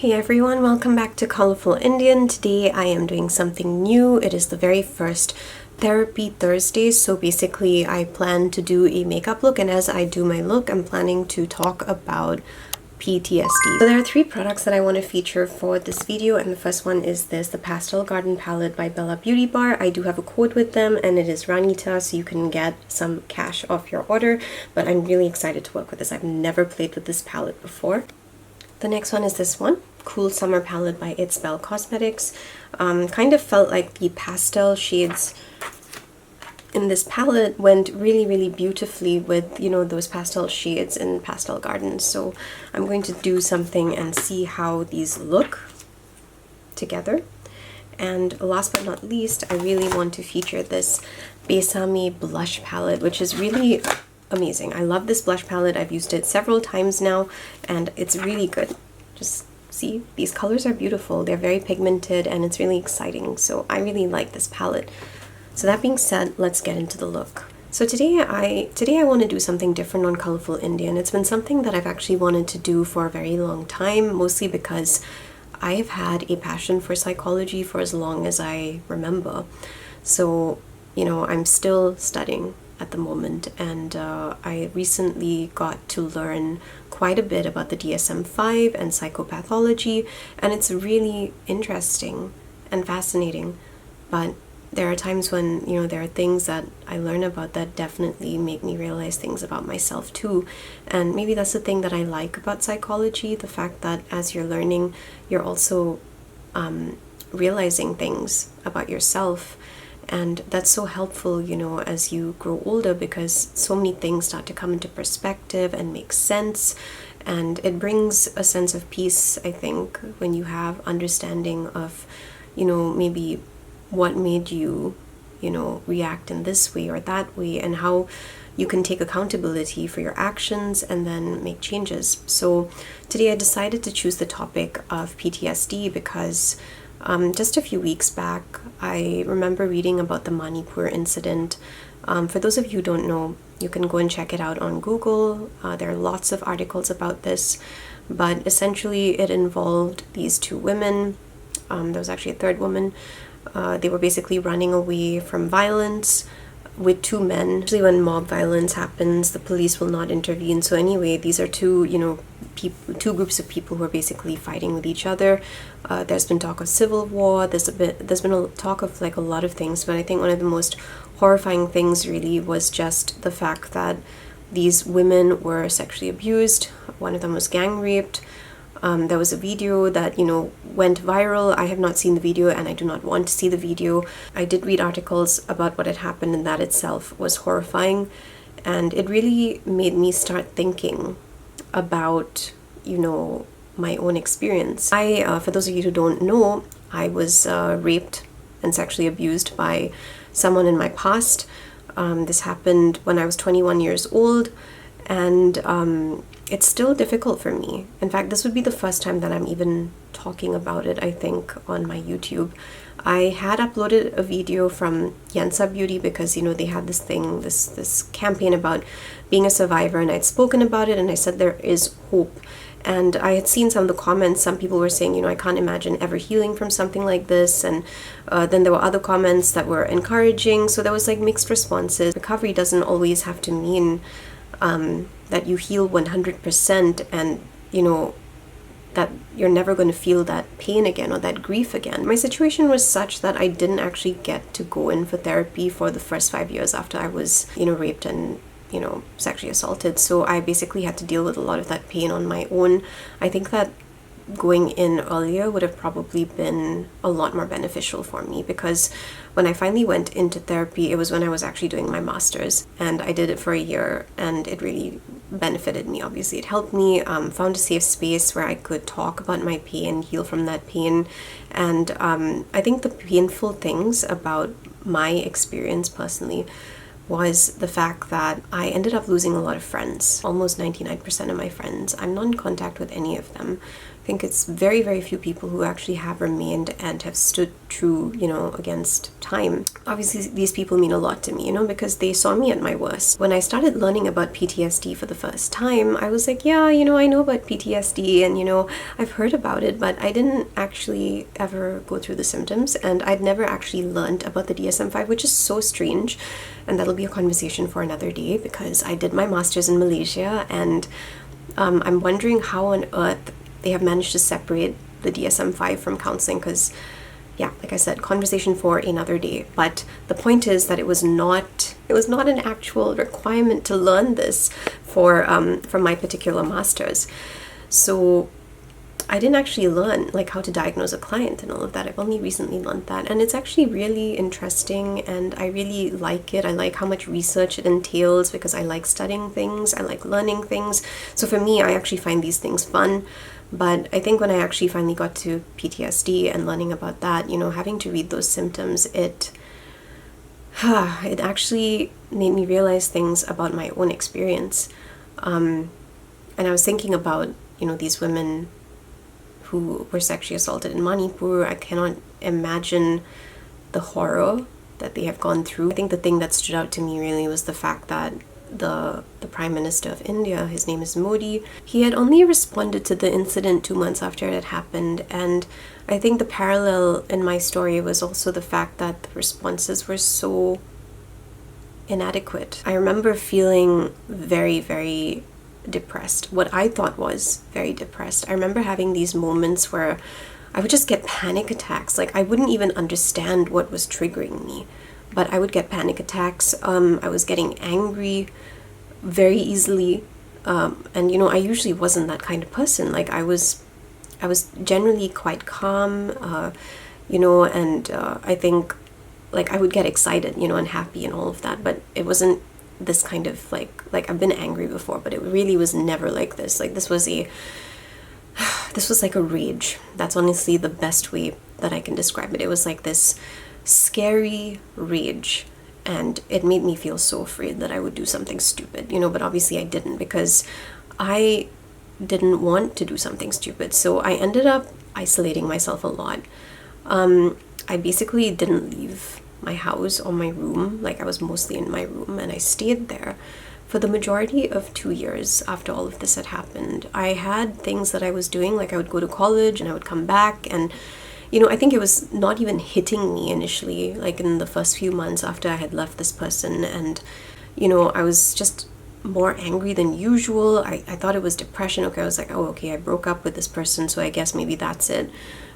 Hey everyone, welcome back to Colorful Indian. Today I am doing something new. It is the very first Therapy Thursday, so basically I plan to do a makeup look, and as I do my look, I'm planning to talk about PTSD. So there are three products that I want to feature for this video, and the first one is the Pastel Garden palette by Bella Beaute Bar. I do have a code with them and it is Ranita, so you can get some cash off your order, but I'm really excited to work with this. I've never played with this palette before. The next one is this one, Cool Summer Palette by It's Belle Cosmetics. Kind of felt like the pastel shades in this palette went really beautifully with, you know, those pastel shades in Pastel Garden. So I'm going to do something and see how these look together. And last but not least, I really want to feature this Besame blush palette, which is really amazing. I love this blush palette. I've used it several times now and it's really good. Just see, these colors are beautiful. They're very pigmented and it's really exciting. So I really like this palette. So that being said, let's get into the look. So today I want to do something different on Colorful Indian. It's been something that I've actually wanted to do for a very long time, mostly because I've had a passion for psychology for as long as I remember. So, you know, I'm still studying at the moment, and I recently got to learn quite a bit about the DSM-5 and psychopathology, and it's really interesting and fascinating. But there are times when, you know, there are things that I learn about that definitely make me realize things about myself too. And maybe that's the thing that I like about psychology, the fact that as you're learning, you're also realizing things about yourself. And that's so helpful, you know, as you grow older, because so many things start to come into perspective and make sense. And it brings a sense of peace, I think, when you have understanding of, you know, maybe what made you, you know, react in this way or that way, and how you can take accountability for your actions and then make changes. So today I decided to choose the topic of PTSD because just a few weeks back, I remember reading about the Manipur incident. For those of you who don't know, you can go and check it out on Google. There are lots of articles about this, but essentially it involved these two women. There was actually a third woman. They were basically running away from violence with two men. Usually when mob violence happens, the police will not intervene. So anyway, these are two, you know, two groups of people who are basically fighting with each other. There's been talk of civil war. There's been a talk of like a lot of things, but I think one of the most horrifying things really was just the fact that these women were sexually abused. One of them was gang raped. There was a video that, you know, went viral. I have not seen the video and I do not want to see the video. I did read articles about what had happened, and that itself was horrifying. And it really made me start thinking about, you know, my own experience. For those of you who don't know, I was raped and sexually abused by someone in my past. This happened when I was 21 years old, and it's still difficult for me. In fact, this would be the first time that I'm even talking about it, I think, on my YouTube. I had uploaded a video from Yansa Beauty because, you know, they had this campaign about being a survivor, and I'd spoken about it and I said there is hope. And I had seen some of the comments. Some people were saying, you know, I can't imagine ever healing from something like this. And then there were other comments that were encouraging. So there was like mixed responses. Recovery doesn't always have to mean that you heal 100% and, you know, that you're never going to feel that pain again or that grief again. My situation was such that I didn't actually get to go in for therapy for the first 5 years after I was, you know, raped and, you know, sexually assaulted. So I basically had to deal with a lot of that pain on my own. I think that going in earlier would have probably been a lot more beneficial for me, because when I finally went into therapy, it was when I was actually doing my master's, and I did it for a year, and it really benefited me. Obviously, it helped me, found a safe space where I could talk about my pain, heal from that pain. And I think the painful things about my experience personally was the fact that I ended up losing a lot of friends. Almost 99% of my friends, I'm not in contact with any of them. think it's very, very few people who actually have remained and have stood true, against time. Obviously, these people mean a lot to me, because they saw me at my worst. When I started learning about PTSD for the first time, I was like, yeah, I know about PTSD and, I've heard about it, but I didn't actually ever go through the symptoms, and I'd never actually learned about the DSM-5, which is so strange, and that'll be a conversation for another day, because I did my master's in Malaysia, and I'm wondering how on earth they have managed to separate the DSM-5 from counseling, because yeah, like I said, conversation for another day. But the point is that it was not an actual requirement to learn this for my particular master's. So I didn't actually learn like how to diagnose a client and all of that. I've only recently learned that, and it's actually really interesting, and I really like it. I like how much research it entails, because I like studying things, I like learning things. So for me, I actually find these things fun. But I think when I actually finally got to PTSD and learning about that, having to read those symptoms, it actually made me realize things about my own experience. And I was thinking about, these women who were sexually assaulted in Manipur. I cannot imagine the horror that they have gone through. I think the thing that stood out to me really was the fact that the Prime Minister of India, his name is Modi, he had only responded to the incident 2 months after it had happened. And I think the parallel in my story was also the fact that the responses were so inadequate. I remember feeling very, very depressed, what I thought was very depressed. I remember having these moments where I would just get panic attacks. Like, I wouldn't even understand what was triggering me, but I would get panic attacks. I was getting angry very easily, and I usually wasn't that kind of person. Like, I was generally quite calm, and I think like I would get excited, and happy and all of that, but it wasn't this kind of like I've been angry before, but it really was never like this. Like, this was like a rage. That's honestly the best way that I can describe it. It was like this scary rage, and it made me feel so afraid that I would do something stupid, but obviously I didn't, because I didn't want to do something stupid. So I ended up isolating myself a lot. I basically didn't leave my house or my room. Like, I was mostly in my room, and I stayed there for the majority of 2 years after all of this had happened. I had things that I was doing, like I would go to college and I would come back, and I think it was not even hitting me initially, like in the first few months after I had left this person, and I was just more angry than usual. I thought it was depression. Okay, I was like, oh, okay, I broke up with this person, so I guess maybe that's it.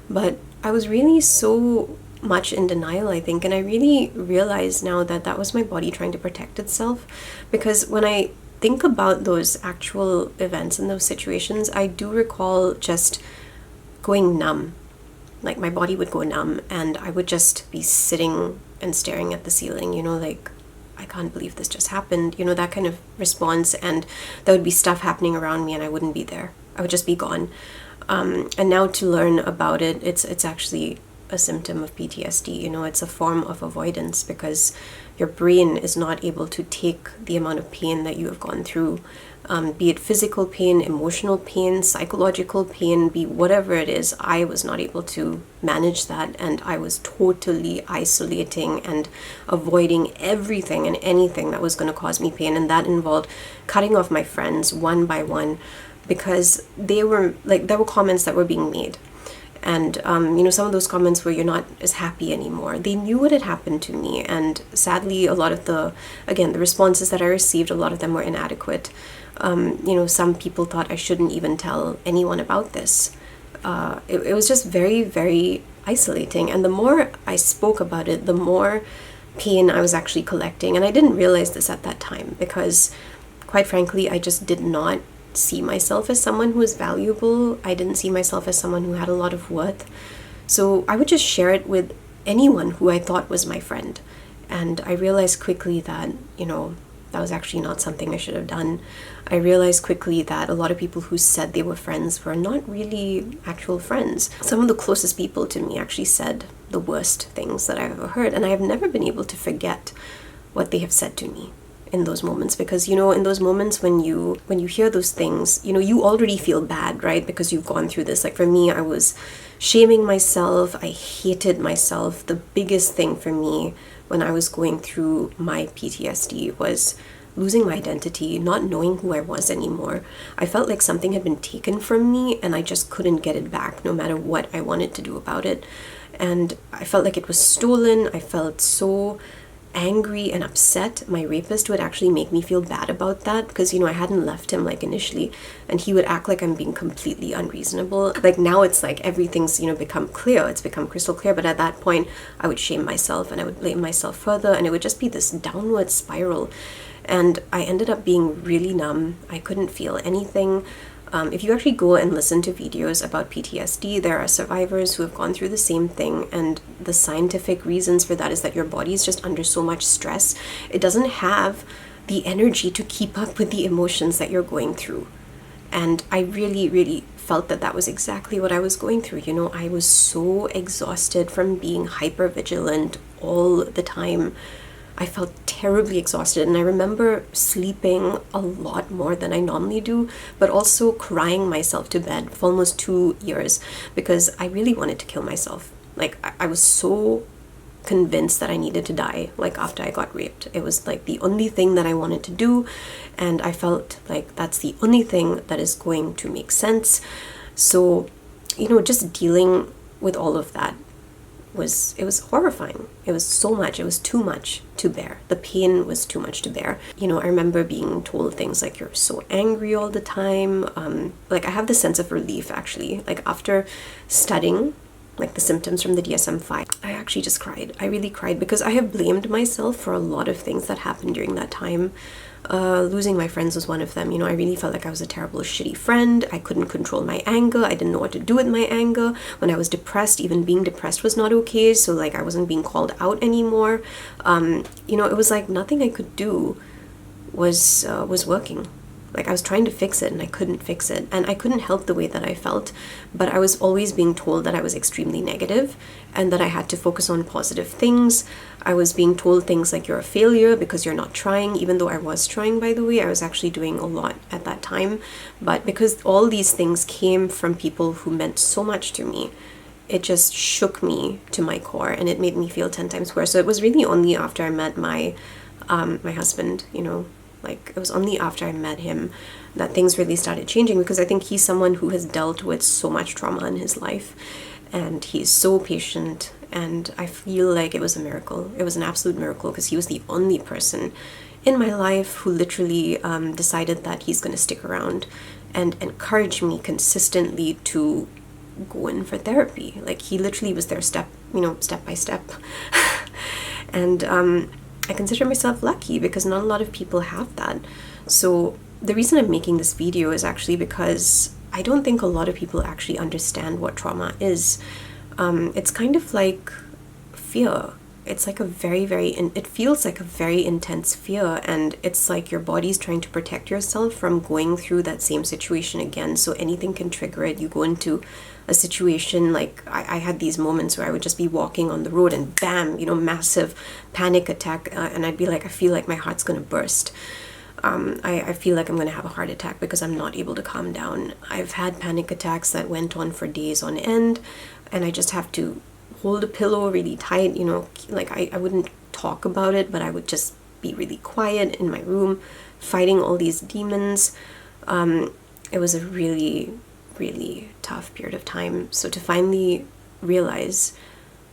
But I was really so much in denial, I think, and I really realize now that that was my body trying to protect itself, because when I think about those actual events and those situations, I do recall just going numb. Like, my body would go numb, and I would just be sitting and staring at the ceiling, like, I can't believe this just happened, that kind of response. And there would be stuff happening around me, and I wouldn't be there. I would just be gone. And now to learn about it, it's actually a symptom of PTSD. It's a form of avoidance, because your brain is not able to take the amount of pain that you have gone through, be it physical pain, emotional pain, psychological pain, be whatever it is. I was not able to manage that, and I was totally isolating and avoiding everything and anything that was going to cause me pain, and that involved cutting off my friends one by one, because there were comments that were being made. And, some of those comments were, you're not as happy anymore. They knew what had happened to me. And sadly, a lot of the responses that I received, a lot of them were inadequate. Some people thought I shouldn't even tell anyone about this. It was just very, very isolating. And the more I spoke about it, the more pain I was actually collecting. And I didn't realize this at that time, because quite frankly, I just did not see myself as someone who was valuable. I didn't see myself as someone who had a lot of worth. So I would just share it with anyone who I thought was my friend. And I realized quickly that, that was actually not something I should have done. I realized quickly that a lot of people who said they were friends were not really actual friends. Some of the closest people to me actually said the worst things that I've ever heard, and I have never been able to forget what they have said to me. in those moments, because you know, in those moments when you hear those things, you know, you already feel bad, right? Because you've gone through this. Like for me, I was shaming myself. I hated myself. The biggest thing for me when I was going through my PTSD was losing my identity, not knowing who I was anymore. I felt like something had been taken from me and I just couldn't get it back no matter what I wanted to do about it. And I felt like it was stolen. I felt so angry and upset. My rapist would actually make me feel bad about that, because you know, I hadn't left him like initially, and he would act like I'm being completely unreasonable. Like now it's like everything's, you know, become clear, it's become crystal clear, but at that point I would shame myself and I would blame myself further, and it would just be this downward spiral. And I ended up being really numb. I couldn't feel anything. If you actually go and listen to videos about PTSD, there are survivors who have gone through the same thing, and the scientific reasons for that is that your body is just under so much stress. It doesn't have the energy to keep up with the emotions that you're going through. And I really, really felt that that was exactly what I was going through. You know, I was so exhausted from being hyper vigilant all the time. I felt terribly exhausted, and I remember sleeping a lot more than I normally do, but also crying myself to bed for almost 2 years because I really wanted to kill myself. Like I was so convinced that I needed to die, like after I got raped. It was like the only thing that I wanted to do, and I felt like that's the only thing that is going to make sense. So, you know, just dealing with all of that it was horrifying. It was so much. It was too much to bear. The pain was too much to bear. You know, I remember being told things like, you're so angry all the time. Like I have this sense of relief actually. Like after studying like the symptoms from the DSM-5, I actually just cried. I really cried because I have blamed myself for a lot of things that happened during that time. Losing my friends was one of them. You know, I really felt like I was a terrible, shitty friend. I couldn't control my anger. I didn't know what to do with my anger. When I was depressed, even being depressed was not okay. So like I wasn't being called out anymore. You know, it was like nothing I could do was working. Like I was trying to fix it and I couldn't fix it, and I couldn't help the way that I felt, but I was always being told that I was extremely negative and that I had to focus on positive things. I was being told things like, you're a failure because you're not trying, even though I was trying, by the way. I was actually doing a lot at that time, but because all these things came from people who meant so much to me, it just shook me to my core and it made me feel 10 times worse. So it was really only after I met my husband, you know, like it was only after I met him that things really started changing, because I think he's someone who has dealt with so much trauma in his life and he's so patient, and I feel like it was a miracle. It was an absolute miracle because he was the only person in my life who literally decided that he's going to stick around and encourage me consistently to go in for therapy. Like he literally was there step by step. And I consider myself lucky because not a lot of people have that. So the reason I'm making this video is actually because I don't think a lot of people actually understand what trauma is. It's kind of like fear. It's like a it feels like a very intense fear, and it's like your body's trying to protect yourself from going through that same situation again. So anything can trigger it. You go into a situation, like I had these moments where I would just be walking on the road and bam, you know, massive panic attack, and I'd be like, I feel like my heart's gonna burst. I feel like I'm gonna have a heart attack because I'm not able to calm down. I've had panic attacks that went on for days on end, and I just have to hold a pillow really tight, you know, like I wouldn't talk about it, but I would just be really quiet in my room fighting all these demons. It was a really, really tough period of time. So to finally realize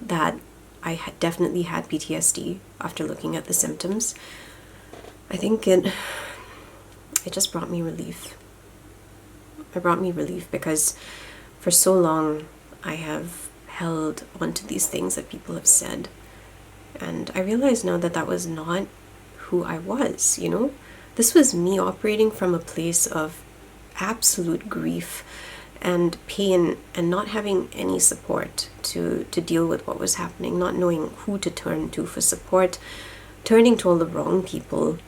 that I had definitely had PTSD after looking at the symptoms, I think it just brought me relief. It brought me relief because for so long I have held onto these things that people have said, and I realize now that that was not who I was, you know. This was me operating from a place of absolute grief and pain and not having any support to deal with what was happening, not knowing who to turn to for support, turning to all the wrong people,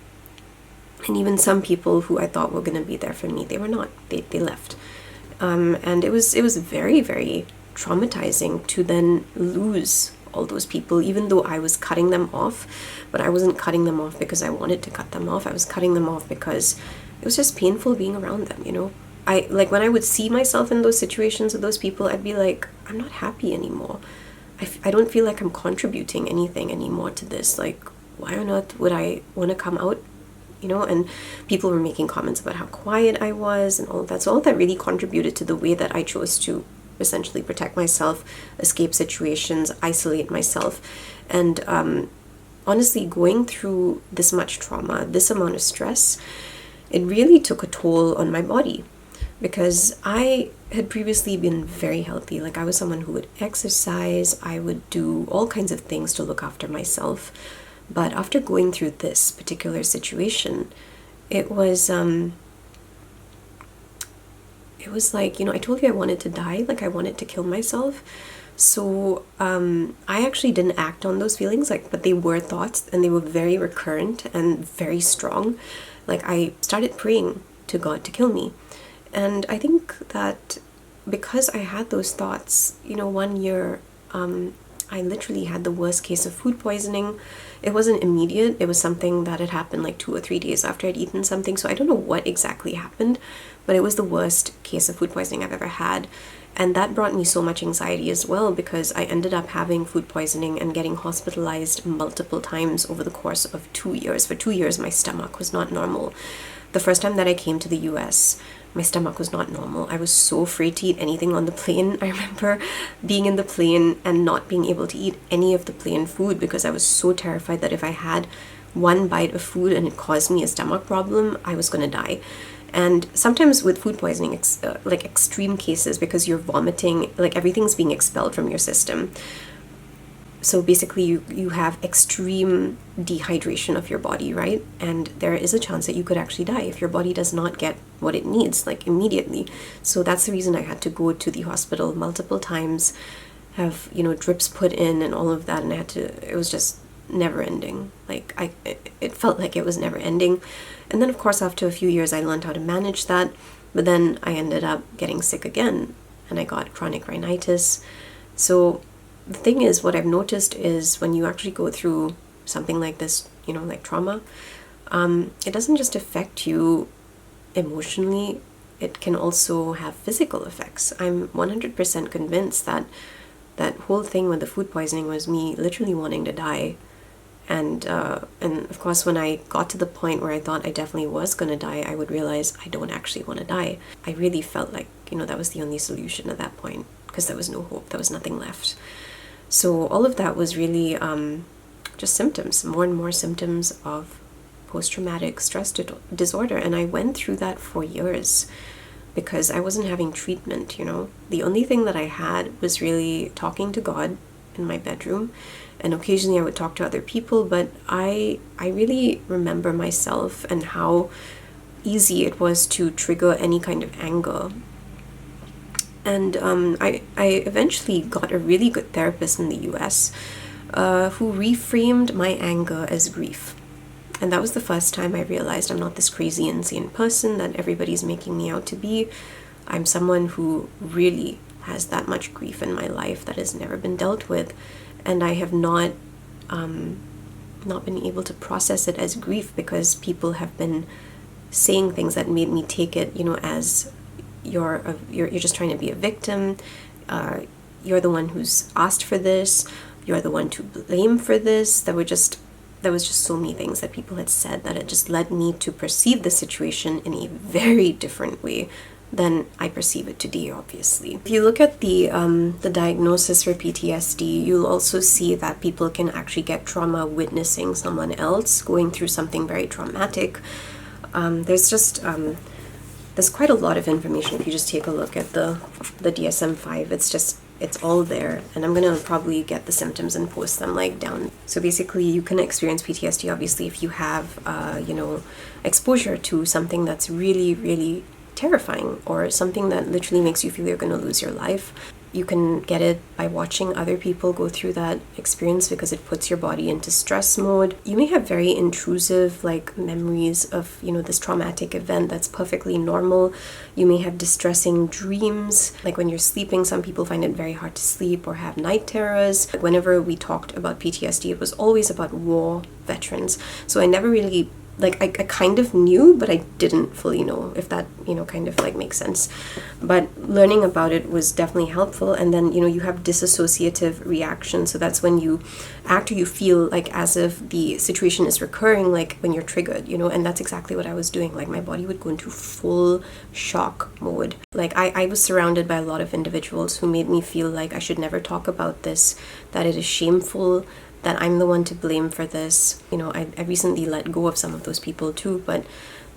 and even some people who I thought were going to be there for me, they were not. They left, and it was very, very traumatizing to then lose all those people, even though I was cutting them off. But I wasn't cutting them off because I wanted to cut them off. I was cutting them off because it was just painful being around them, you know. I like when I would see myself in those situations with those people, I'd be like, I'm not happy anymore. I don't feel like I'm contributing anything anymore to this. Like, why on earth would I want to come out, you know? And people were making comments about how quiet I was and all of that. So all that really contributed to the way that I chose to essentially protect myself, escape situations, isolate myself. And honestly, going through this much trauma, this amount of stress, it really took a toll on my body, because I had previously been very healthy. Like, I was someone who would exercise, I would do all kinds of things to look after myself. But after going through this particular situation, it was like, you know, I told you I wanted to die, like I wanted to kill myself. So I actually didn't act on those feelings, like, but they were thoughts, and they were very recurrent and very strong. Like, I started praying to God to kill me. And I think that because I had those thoughts, you know, one year I literally had the worst case of food poisoning. It wasn't immediate. It was something that had happened like 2 or 3 days after I'd eaten something. So I don't know what exactly happened, but it was the worst case of food poisoning I've ever had. And that brought me so much anxiety as well, because I ended up having food poisoning and getting hospitalized multiple times over the course of 2 years. For 2 years, my stomach was not normal. The first time that I came to the US, my stomach was not normal. I was so afraid to eat anything on the plane. I remember being in the plane and not being able to eat any of the plane food because I was so terrified that if I had one bite of food and it caused me a stomach problem, I was going to die. And sometimes with food poisoning, like extreme cases, because you're vomiting, like everything's being expelled from your system. So basically you have extreme dehydration of your body, right? And there is a chance that you could actually die if your body does not get what it needs, like immediately. So that's the reason I had to go to the hospital multiple times, have, you know, drips put in and all of that. And it was just never ending. Like it felt like it was never ending. And then of course, after a few years, I learned how to manage that. But then I ended up getting sick again, and I got chronic rhinitis. So the thing is, what I've noticed is when you actually go through something like this, you know, like trauma, it doesn't just affect you emotionally, it can also have physical effects. I'm 100% convinced that that whole thing with the food poisoning was me literally wanting to die. And of course, when I got to the point where I thought I definitely was going to die, I would realize I don't actually want to die. I really felt like, you know, that was the only solution at that point, because there was no hope, there was nothing left. So all of that was really just symptoms, more and more symptoms of post-traumatic stress disorder. And I went through that for years because I wasn't having treatment, you know. The only thing that I had was really talking to God in my bedroom. And occasionally I would talk to other people, but I really remember myself and how easy it was to trigger any kind of anger. And I eventually got a really good therapist in the US who reframed my anger as grief. And that was the first time I realized I'm not this crazy, insane person that everybody's making me out to be. I'm someone who really has that much grief in my life that has never been dealt with. And I have not been able to process it as grief because people have been saying things that made me take it, you know, as you're just trying to be a victim. You're the one who's asked for this. You're the one to blame for this. There was just so many things that people had said that it just led me to perceive the situation in a very different way than I perceive it today, obviously. If you look at the diagnosis for PTSD, you'll also see that people can actually get trauma witnessing someone else going through something very traumatic. There's quite a lot of information if you just take a look at the DSM-5. It's all there, and I'm gonna probably get the symptoms and post them like down. So basically, you can experience PTSD obviously if you have exposure to something that's really, really terrifying, or something that literally makes you feel you're gonna lose your life. you can get it by watching other people go through that experience because it puts your body into stress mode. You may have very intrusive like memories of, this traumatic event that's perfectly normal. You may have distressing dreams. Like when you're sleeping, some people find it very hard to sleep or have night terrors. Whenever we talked about PTSD, it was always about war veterans. So I never really I kind of knew, but I didn't fully know, if that, kind of like makes sense. But learning about it was definitely helpful. And then, you have dissociative reaction. So that's when you act or you feel like as if the situation is recurring, like when you're triggered, and that's exactly what I was doing. Like my body would go into full shock mode. Like I was surrounded by a lot of individuals who made me feel like I should never talk about this, that it is shameful, that I'm the one to blame for this. I recently let go of some of those people too, but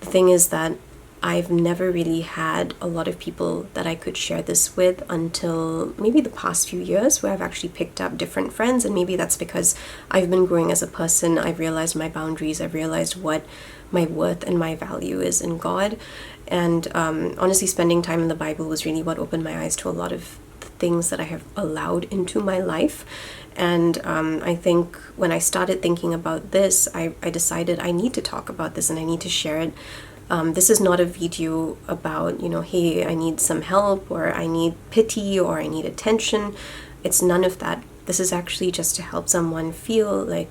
the thing is that I've never really had a lot of people that I could share this with until maybe the past few years, where I've actually picked up different friends. And maybe that's because I've been growing as a person. I've realized my boundaries. I've realized what my worth and my value is in God. And honestly, spending time in the Bible was really what opened my eyes to a lot of the things that I have allowed into my life. And I think when I started thinking about this, I decided I need to talk about this and I need to share it. This is not a video about, hey, I need some help, or I need pity, or I need attention. It's none of that. This is actually just to help someone feel like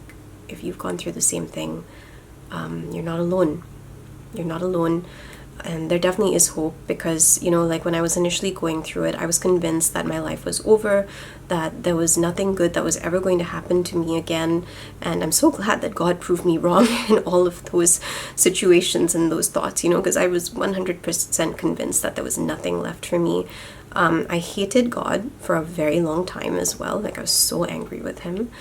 if you've gone through the same thing, you're not alone. You're not alone. And there definitely is hope because, like when I was initially going through it, I was convinced that my life was over, that there was nothing good that was ever going to happen to me again. And I'm so glad that God proved me wrong in all of those situations and those thoughts, because I was 100% convinced that there was nothing left for me. I hated God for a very long time as well. Like I was so angry with him.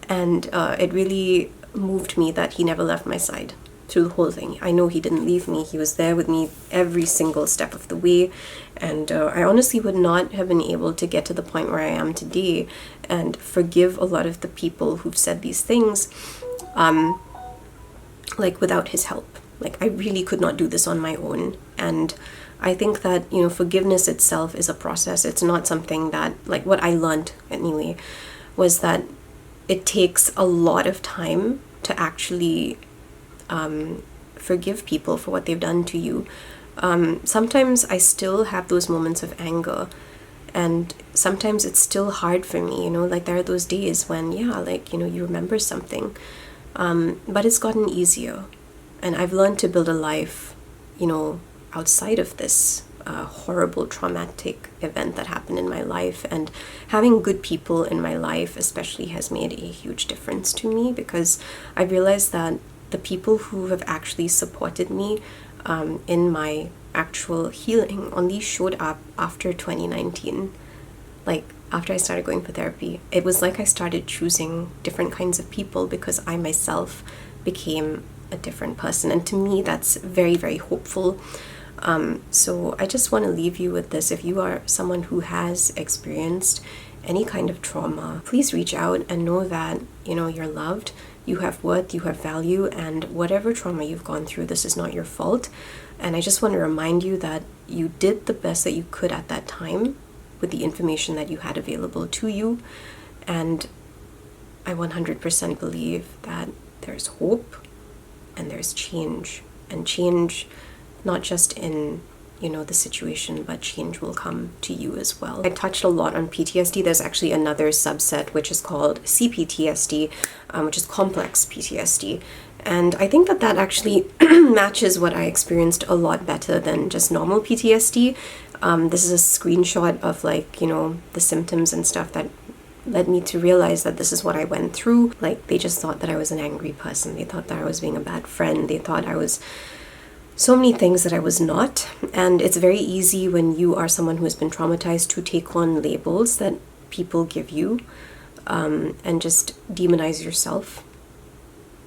And it really moved me that he never left my side through the whole thing. I know he didn't leave me. He was there with me every single step of the way. And I honestly would not have been able to get to the point where I am today and forgive a lot of the people who've said these things, without his help. Like I really could not do this on my own. And I think that, forgiveness itself is a process. It's not something that, like what I learned anyway, was that it takes a lot of time to actually forgive people for what they've done to you. Sometimes I still have those moments of anger, and sometimes it's still hard for me, there are those days when, you remember something, but it's gotten easier, and I've learned to build a life, outside of this horrible traumatic event that happened in my life. And having good people in my life especially has made a huge difference to me, because I realized that the people who have actually supported me in my actual healing only showed up after 2019. Like after I started going for therapy, it was like I started choosing different kinds of people because I myself became a different person. And to me, that's very, very hopeful. So I just want to leave you with this. If you are someone who has experienced any kind of trauma, please reach out and know that, you're loved. You have worth, you have value, and whatever trauma you've gone through, this is not your fault. And I just want to remind you that you did the best that you could at that time with the information that you had available to you. And I 100% believe that there's hope and there's change. And change, not just in the situation, but change will come to you as well. I touched a lot on PTSD. There's actually another subset which is called CPTSD, which is complex PTSD. And I think that actually matches what I experienced a lot better than just normal PTSD. This is a screenshot of the symptoms and stuff that led me to realize that this is what I went through. Like they just thought that I was an angry person. They thought that I was being a bad friend. They thought I was so many things that I was not. And it's very easy when you are someone who has been traumatized to take on labels that people give you and just demonize yourself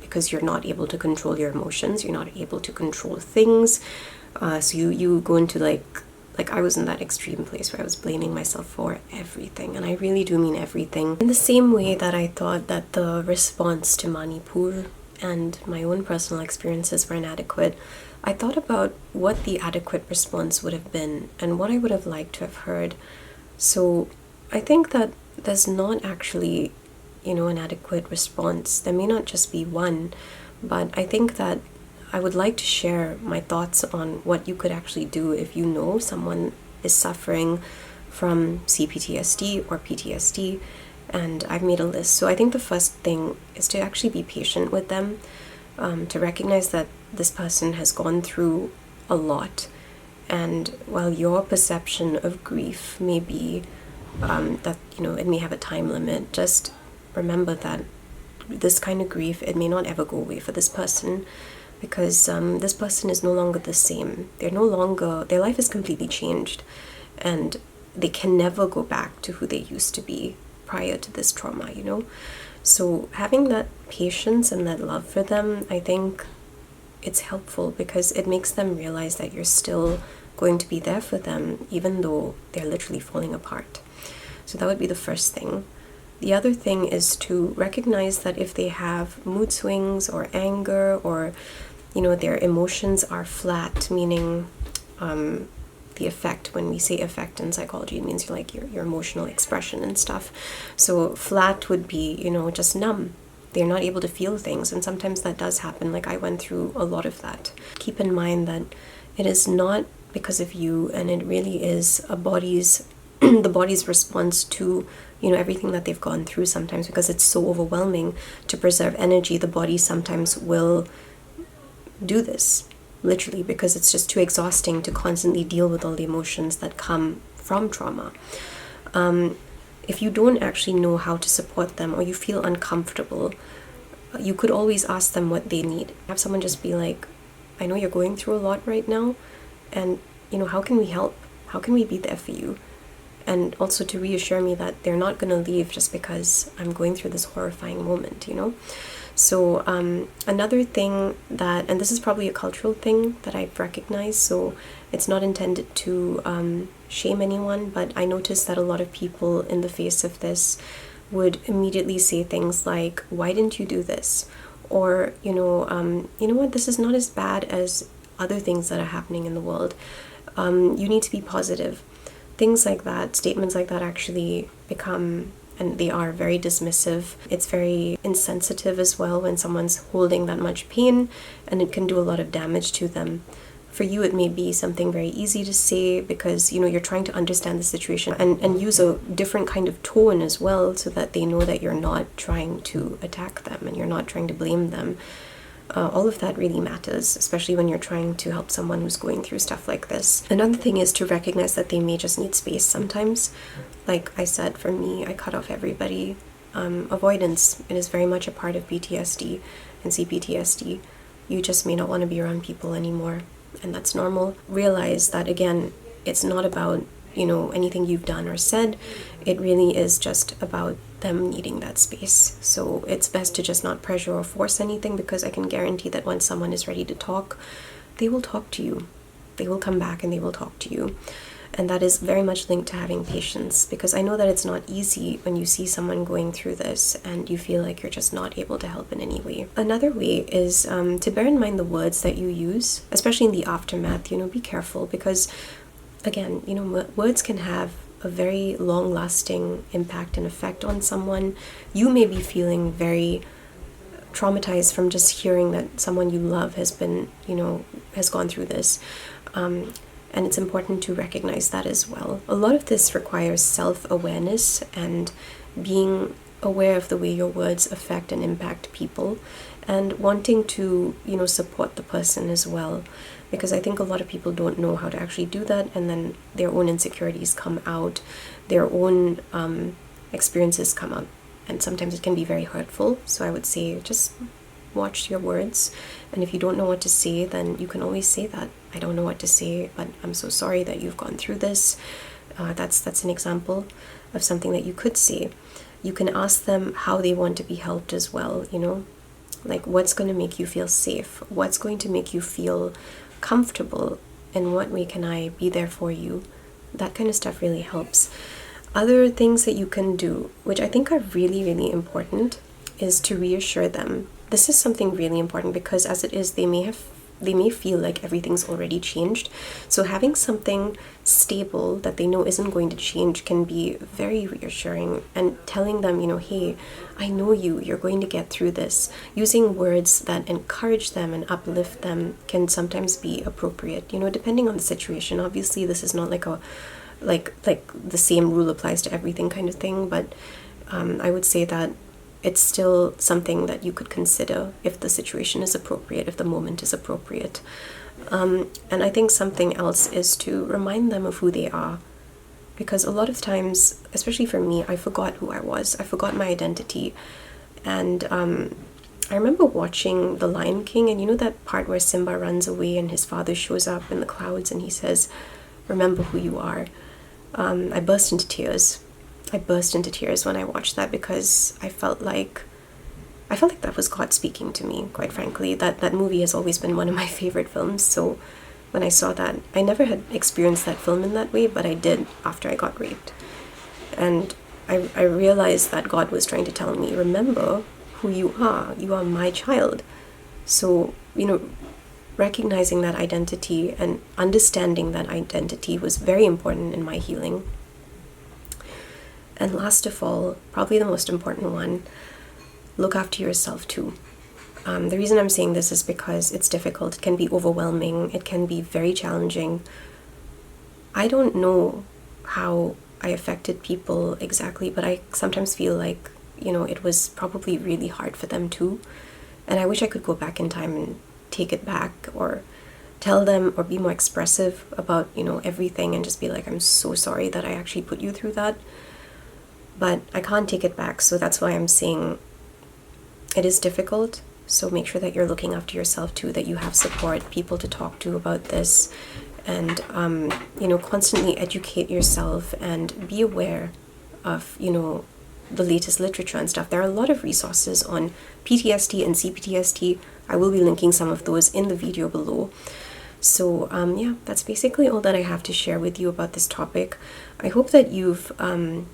because you're not able to control your emotions. You're not able to control things. So you go into like I was in that extreme place where I was blaming myself for everything. And I really do mean everything. In the same way that I thought that the response to Manipur and my own personal experiences were inadequate, I thought about what the adequate response would have been and what I would have liked to have heard. So I think that there's not actually, an adequate response. There may not just be one, but I think that I would like to share my thoughts on what you could actually do if you know someone is suffering from CPTSD or PTSD, and I've made a list. So I think the first thing is to actually be patient with them, to recognize that this person has gone through a lot, and while your perception of grief may be that it may have a time limit, just remember that this kind of grief, it may not ever go away for this person, because this person is no longer the same. Their life is completely changed, and they can never go back to who they used to be prior to this trauma, So having that patience and that love for them, I think it's helpful, because it makes them realize that you're still going to be there for them, even though they're literally falling apart. So that would be the first thing. The other thing is to recognize that if they have mood swings or anger, or their emotions are flat, meaning the effect, when we say effect in psychology, it means your emotional expression and stuff. So flat would be, just numb. They're not able to feel things, and sometimes that does happen. Like, I went through a lot of that. Keep in mind that it is not because of you, and it really is the body's response to everything that they've gone through. Sometimes, because it's so overwhelming, to preserve energy, the body sometimes will do this, literally, because it's just too exhausting to constantly deal with all the emotions that come from trauma. If you don't actually know how to support them, or you feel uncomfortable, you could always ask them what they need. Have someone just be like, I know you're going through a lot right now, and how can we help? How can we be there for you? And also to reassure me that they're not going to leave just because I'm going through this horrifying moment, So another thing that, and this is probably a cultural thing that I've recognized, so it's not intended to shame anyone, but I noticed that a lot of people in the face of this would immediately say things like, why didn't you do this? Or, you know what, this is not as bad as other things that are happening in the world. You need to be positive. Things like that, statements like that actually become, and they are, very dismissive. It's very insensitive as well when someone's holding that much pain, and it can do a lot of damage to them. For you, it may be something very easy to say because, you're trying to understand the situation and use a different kind of tone as well, so that they know that you're not trying to attack them and you're not trying to blame them. All of that really matters, especially when you're trying to help someone who's going through stuff like this. Another thing is to recognize that they may just need space sometimes. Like I said, for me, I cut off everybody. Avoidance, it is very much a part of PTSD and CPTSD. You just may not want to be around people anymore, and that's normal. Realize that, again, it's not about anything you've done or said. It really is just about them needing that space. So it's best to just not pressure or force anything, because I can guarantee that when someone is ready to talk, they will talk to you. They will come back and they will talk to you. And that is very much linked to having patience, because I know that it's not easy when you see someone going through this and you feel like you're just not able to help in any way. Another way is to bear in mind the words that you use, especially in the aftermath. Be careful, because again, words can have a very long-lasting impact and effect on someone. You may be feeling very traumatized from just hearing that someone you love has been, has gone through this. And it's important to recognize that as well. A lot of this requires self-awareness and being aware of the way your words affect and impact people, and wanting to, support the person as well. Because I think a lot of people don't know how to actually do that, and then their own insecurities come out, their own experiences come up, and sometimes it can be very hurtful. So I would say just watch your words, and if you don't know what to say, then you can always say that. I don't know what to say, but I'm so sorry that you've gone through this. That's an example of something that you could say. You can ask them how they want to be helped as well, like what's going to make you feel safe, what's going to make you feel comfortable, in what way can I be there for you. That kind of stuff really helps. Other things that you can do, which I think are really, really important, is to reassure them. This is something really important, because as it is, they may have they may feel like everything's already changed. So having something stable that they know isn't going to change can be very reassuring, and telling them, hey, I know you're going to get through this. Using words that encourage them and uplift them can sometimes be appropriate, depending on the situation. Obviously, this is not like the same rule applies to everything kind of thing, but I would say that it's still something that you could consider if the situation is appropriate, if the moment is appropriate. And I think something else is to remind them of who they are. Because a lot of times, especially for me, I forgot who I was. I forgot my identity. And I remember watching The Lion King, and that part where Simba runs away and his father shows up in the clouds and he says, remember who you are. I burst into tears. I burst into tears when I watched that, because I felt like that was God speaking to me, quite frankly. That movie has always been one of my favorite films, so when I saw that, I never had experienced that film in that way, but I did after I got raped. And I realized that God was trying to tell me, remember who you are. You are my child. So, recognizing that identity and understanding that identity was very important in my healing. And last of all, probably the most important one, look after yourself too. The reason I'm saying this is because it's difficult. It can be overwhelming. It can be very challenging. I don't know how I affected people exactly, but I sometimes feel like, it was probably really hard for them too. And I wish I could go back in time and take it back, or tell them, or be more expressive about, everything, and just be like, I'm so sorry that I actually put you through that. But I can't take it back, so that's why I'm saying it is difficult. So make sure that you're looking after yourself too, that you have support, people to talk to about this, and constantly educate yourself and be aware of the latest literature and stuff. There are a lot of resources on PTSD and CPTSD. I will be linking some of those in the video below. So yeah, that's basically all that I have to share with you about this topic. I hope that you've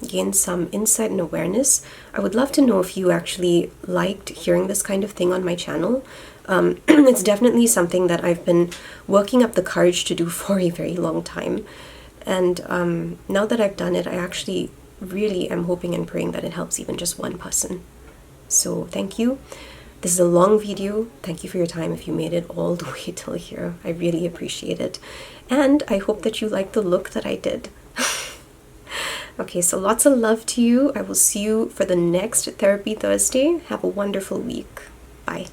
gained some insight and awareness. I would love to know if you actually liked hearing this kind of thing on my channel. It's definitely something that I've been working up the courage to do for a very long time. And now that I've done it, I actually really am hoping and praying that it helps even just one person. So thank you. This is a long video. Thank you for your time if you made it all the way till here. I really appreciate it. And I hope that you like the look that I did. Okay, so lots of love to you. I will see you for the next Therapy Thursday. Have a wonderful week. Bye.